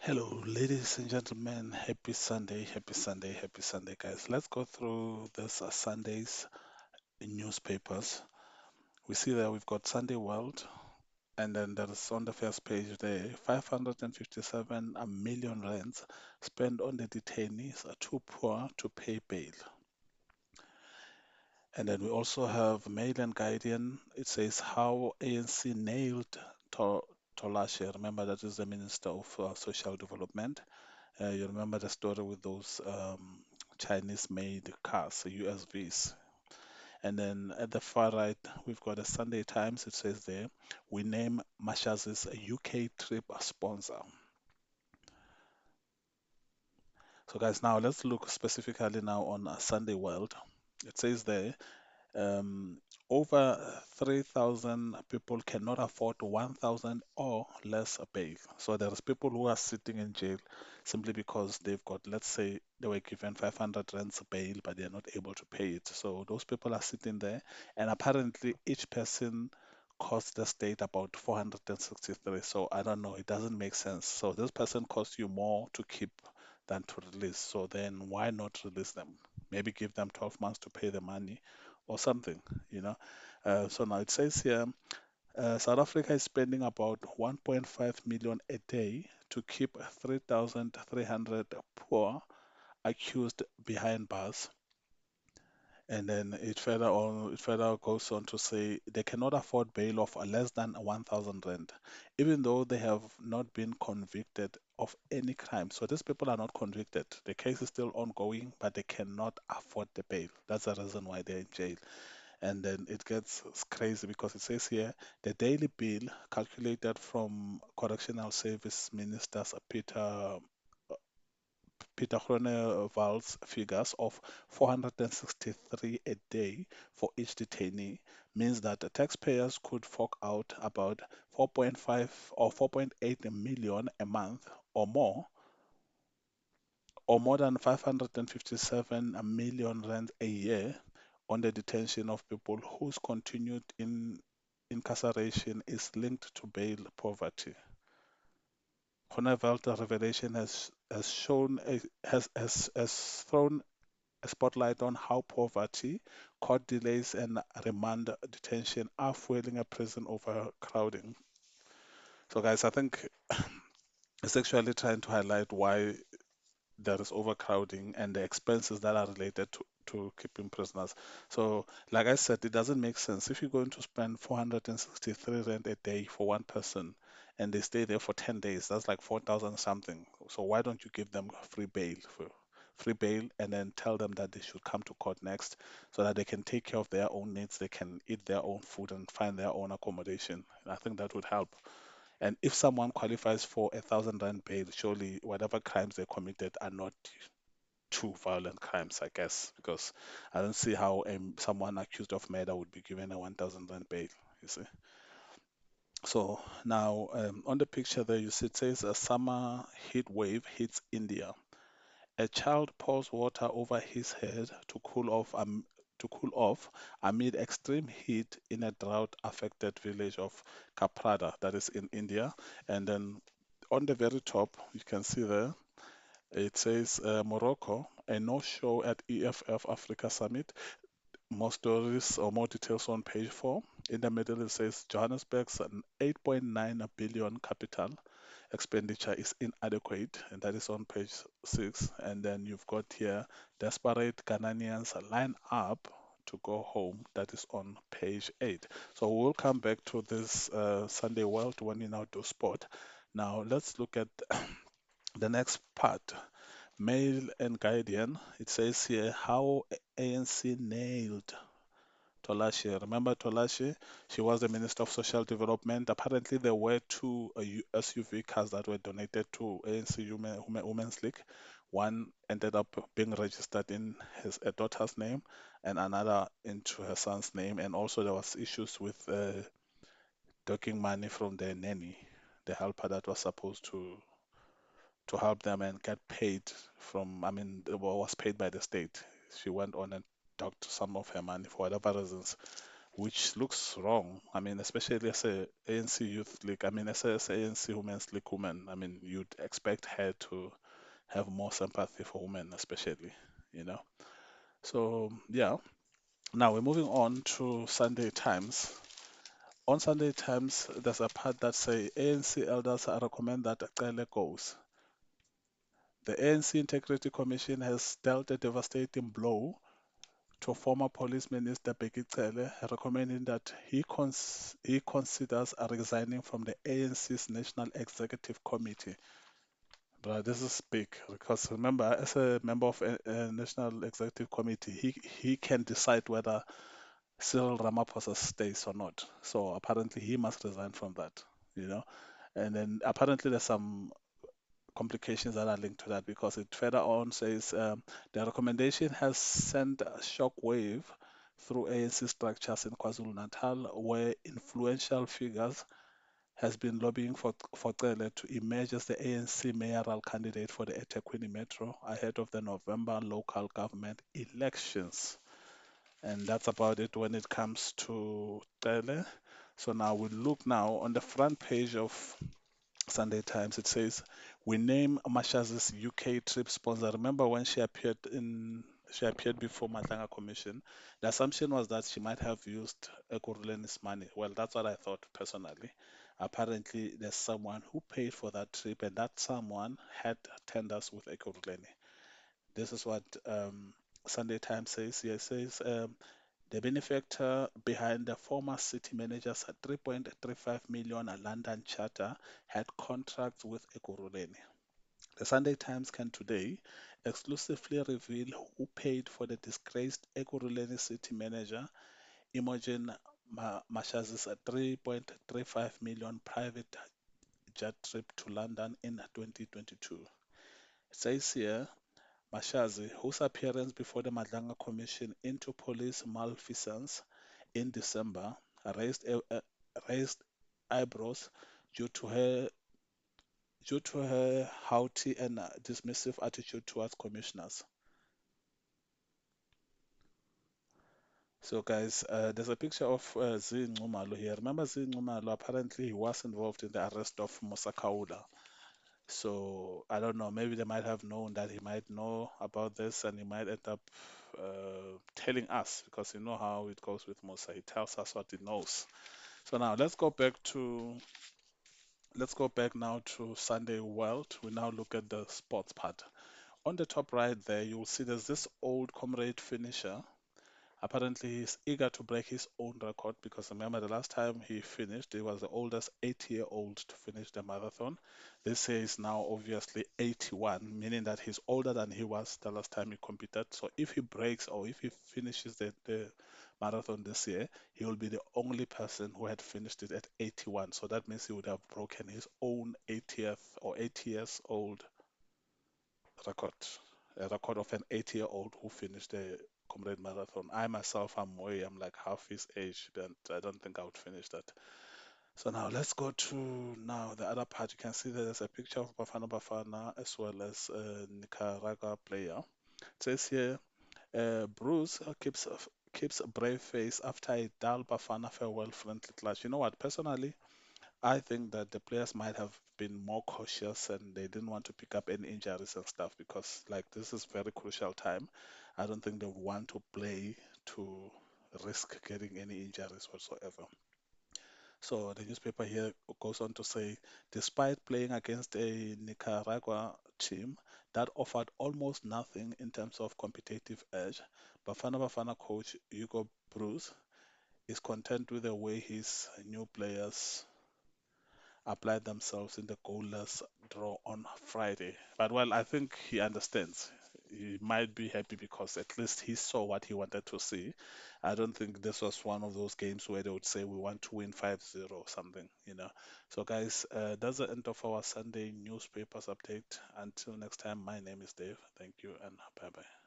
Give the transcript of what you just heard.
Hello, ladies and gentlemen. Happy Sunday, happy Sunday, happy Sunday, guys. Let's go through this Sunday's newspapers. We see that we've got Sunday World, and then there's on the first page there 557 million rands spent on the detainees too poor to pay bail. And then we also have Mail and Guardian. It says how ANC nailed to Tolashe. Remember, that is the Minister of Social Development. You remember the story with those Chinese-made cars, USVs. And then at the far right, we've got a Sunday Times. It says there, we name Masha's UK trip a sponsor. So guys, now let's look specifically now on Sunday World. It says there, Um, over 3,000 people cannot afford 1,000 or less a bail. So there's people who are sitting in jail simply because they've got, let's say, they were given 500 rands bail, but they're not able to pay it. So those people are sitting there, and apparently each person costs the state about 463. So I don't know, it doesn't make sense. So this person costs you more to keep than to release. So then why not release them? Maybe give them 12 months to pay the money or something, you know. So now it says here, South Africa is spending about 1.5 million a day to keep 3,300 poor accused behind bars. And then it further goes on to say they cannot afford bail of less than 1,000 rand, even though they have not been convicted of any crime. So these people are not convicted. The case is still ongoing, but they cannot afford the bail. That's the reason why they're in jail. And then it gets crazy because it says here the daily bill calculated from Correctional Service Minister Peter Groenewald's figures of 463 a day for each detainee means that the taxpayers could fork out about 4.5 or 4.8 million a month or more than 557 million rand a year on the detention of people whose continued incarceration is linked to bail poverty. Honeywell's revelation has shown has thrown a spotlight on how poverty, court delays, and remand detention are fueling a prison overcrowding. So, guys, I think it's actually trying to highlight why there is overcrowding and the expenses that are related to keeping prisoners. So, like I said, it doesn't make sense. If you're going to spend 463 rand a day for one person and they stay there for 10 days, that's like 4,000 something. So why don't you give them free bail and then tell them that they should come to court next so that they can take care of their own needs, they can eat their own food and find their own accommodation. I think that would help. And if someone qualifies for 1,000 rand bail, surely whatever crimes they committed are not too violent crimes, I guess, because I don't see how someone accused of murder would be given a 1,000 rand bail, you see. So now on the picture there, you see it says a summer heat wave hits India. A child pours water over his head to cool off amid extreme heat in a drought-affected village of Caprada, that is in India. And then on the very top, you can see there, it says Morocco, a no-show at EFF Africa Summit. More stories or more details on page 4. In the middle, it says Johannesburg's an 8.9 billion capital expenditure is inadequate, and that is on page 6. And then you've got here desperate Ghanaians line up to go home. That is on page 8. So we'll come back to this Sunday World when we now do sport. Now let's look at the next part. Mail and Guardian. It says here how ANC nailed Tolashe. Remember Tolashe? She was the Minister of Social Development. Apparently, there were two SUV cars that were donated to ANC Women's League. One ended up being registered in his daughter's name, and another into her son's name. And also, there was issues with taking money from the nanny, the helper that was supposed to help them and get paid from. I mean, was paid by the state. She went on and took some of her money for whatever reasons which looks wrong. I mean, especially as a ANC Youth League. I mean, as a ANC Women's League woman, I mean, you'd expect her to have more sympathy for women, especially, you know. So yeah. Now we're moving on to Sunday Times. On Sunday Times, there's a part that say ANC elders recommend that Cele goes. The ANC Integrity Commission has dealt a devastating blow to former police minister Bheki Cele, recommending that he considers resigning from the ANC's National Executive Committee. But this is big because remember, as a member of a National Executive Committee, he can decide whether Cyril Ramaphosa stays or not. So apparently he must resign from that, you know. And then apparently there's some complications that are linked to that because it further on says the recommendation has sent a shockwave through ANC structures in KwaZulu-Natal, where influential figures has been lobbying for Cele to emerge as the ANC mayoral candidate for the eThekwini Metro ahead of the November local government elections. And that's about it when it comes to Cele. So now we look now on the front page of Sunday Times. It says, "We name Masha's UK trip sponsor." Remember when she appeared before Matlanga Commission? The assumption was that she might have used Ekurhuleni's money. Well, that's what I thought personally. Apparently, there's someone who paid for that trip, and that someone had tenders with Ekurhuleni. This is what Sunday Times says here. It says the benefactor behind the former city manager's 3.35 million London charter had contracts with Ekurhuleni. The Sunday Times can today exclusively reveal who paid for the disgraced Ekurhuleni city manager Imogen Mashazi's 3.35 million private jet trip to London in 2022. It says here Mashazi, whose appearance before the Madlanga Commission into police malfeasance in December raised eyebrows due to her haughty and dismissive attitude towards commissioners. So, guys, there's a picture of Zi Ngumalo here. Remember Zi Ngumalo? Apparently, he was involved in the arrest of Musa Kaula. So I don't know. Maybe they might have known that he might know about this, and he might end up telling us because you know how it goes with Musa. He tells us what he knows. So now let's go back now to Sunday World. We now look at the sports part. On the top right there, you'll see there's this old comrade finisher. Apparently, he's eager to break his own record because remember the last time he finished, he was the oldest 80-year-old to finish the marathon. This year is now obviously 81, meaning that he's older than he was the last time he competed. So if he breaks or if he finishes the marathon this year, he will be the only person who had finished it at 81. So that means he would have broken his own 80th or 80 years old record, a record of an 80-year-old who finished the Comrade Marathon. I myself am I'm like half his age, but I don't think I would finish that. So now let's go to now the other part. You can see that there's a picture of Bafana Bafana as well as a Nicaragua player. It says here, Bruce keeps a brave face after a dull Bafana farewell friendly clash. You know what? Personally, I think that the players might have been more cautious and they didn't want to pick up any injuries and stuff because like this is very crucial time. I don't think they would want to play to risk getting any injuries whatsoever. So the newspaper here goes on to say, despite playing against a Nicaragua team that offered almost nothing in terms of competitive edge, Bafana Bafana coach Hugo Bruce is content with the way his new players applied themselves in the goalless draw on Friday. But well, I think he understands. He might be happy because at least he saw what he wanted to see. I don't think this was one of those games where they would say we want to win 5-0 or something, you know. So guys, that's the end of our Sunday newspapers update. Until next time, my name is Dave. Thank you and bye bye.